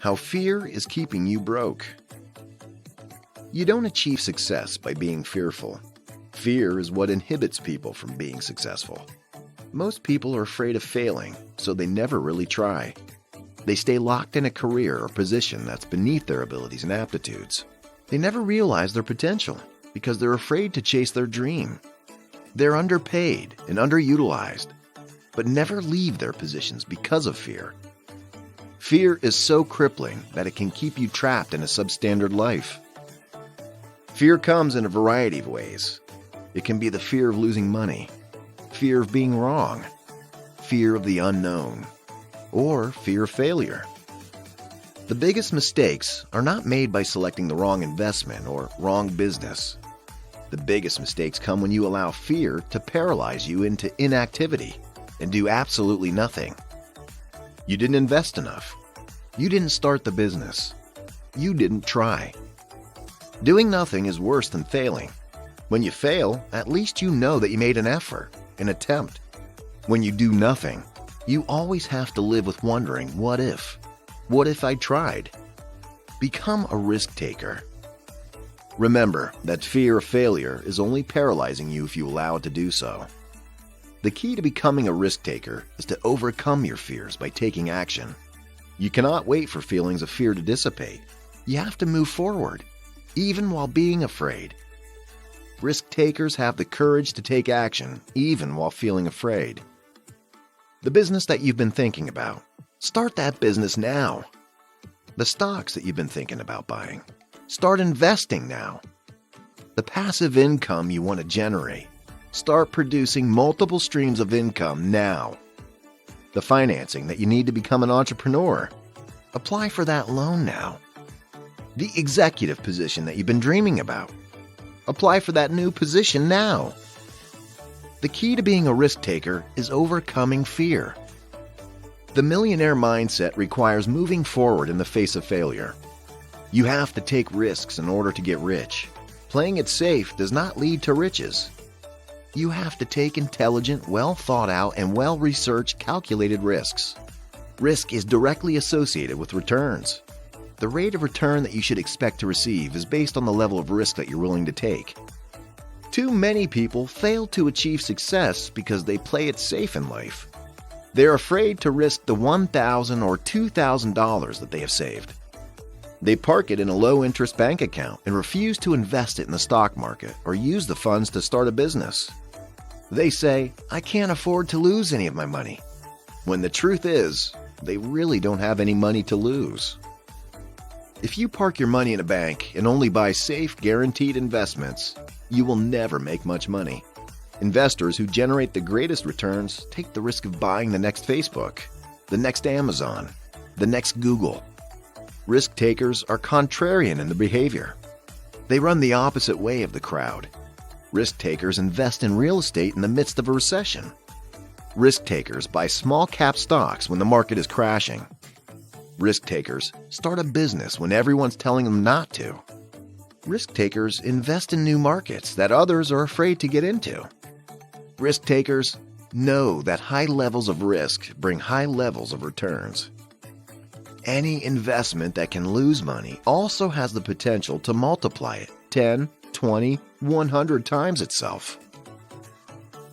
How fear is keeping you broke. You don't achieve success by being fearful. Fear is what inhibits people from being successful. Most people are afraid of failing, so they never really try. They stay locked in a career or position that's beneath their abilities and aptitudes. They never realize their potential because they're afraid to chase their dream. They're underpaid and underutilized, but never leave their positions because of fear. Fear is so crippling that it can keep you trapped in a substandard life. Fear comes in a variety of ways. It can be the fear of losing money, fear of being wrong, fear of the unknown, or fear of failure. The biggest mistakes are not made by selecting the wrong investment or wrong business. The biggest mistakes come when you allow fear to paralyze you into inactivity and do absolutely nothing. You didn't invest enough. You didn't start the business. You didn't try. Doing nothing is worse than failing. When you fail, at least you know that you made an effort, an attempt. When you do nothing, you always have to live with wondering, what if? What if I tried? Become a risk taker. Remember that fear of failure is only paralyzing you if you allow it to do so. The key to becoming a risk taker is to overcome your fears by taking action. You cannot wait for feelings of fear to dissipate. You have to move forward, even while being afraid. Risk takers have the courage to take action, even while feeling afraid. The business that you've been thinking about, start that business now. The stocks that you've been thinking about buying, start investing now. The passive income you want to generate, start producing multiple streams of income now. The financing that you need to become an entrepreneur, apply for that loan now. The executive position that you've been dreaming about, apply for that new position now. The key to being a risk taker is overcoming fear. The millionaire mindset requires moving forward in the face of failure. You have to take risks in order to get rich. Playing it safe does not lead to riches. You have to take intelligent, well-thought-out, and well-researched, calculated risks. Risk is directly associated with returns. The rate of return that you should expect to receive is based on the level of risk that you're willing to take. Too many people fail to achieve success because they play it safe in life. They're afraid to risk the $1,000 or $2,000 that they have saved. They park it in a low-interest bank account and refuse to invest it in the stock market or use the funds to start a business. They say, "I can't afford to lose any of my money," when the truth is, they really don't have any money to lose. If you park your money in a bank and only buy safe, guaranteed investments, you will never make much money. Investors who generate the greatest returns take the risk of buying the next Facebook, the next Amazon, the next Google. Risk takers are contrarian in their behavior. They run the opposite way of the crowd. Risk takers invest in real estate in the midst of a recession. Risk takers buy small cap stocks when the market is crashing. Risk takers start a business when everyone's telling them not to. Risk takers invest in new markets that others are afraid to get into. Risk takers know that high levels of risk bring high levels of returns. Any investment that can lose money also has the potential to multiply it 10, 20, 100 times itself.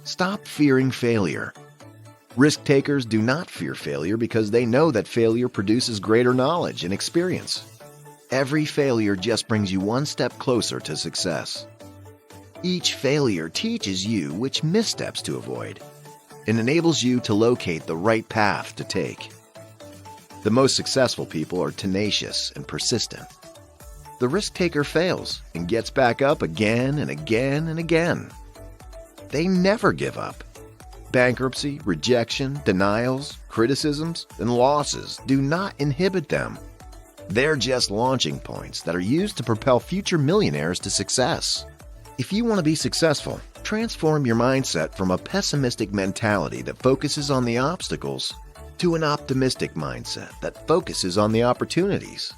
Stop fearing failure. Risk takers do not fear failure because they know that failure produces greater knowledge and experience. Every failure just brings you one step closer to success. Each failure teaches you which missteps to avoid and enables you to locate the right path to take. The most successful people are tenacious and persistent. The risk taker fails and gets back up again and again and again. They never give up. Bankruptcy, rejection, denials, criticisms, and losses do not inhibit them. They're just launching points that are used to propel future millionaires to success. If you want to be successful, transform your mindset from a pessimistic mentality that focuses on the obstacles to an optimistic mindset that focuses on the opportunities.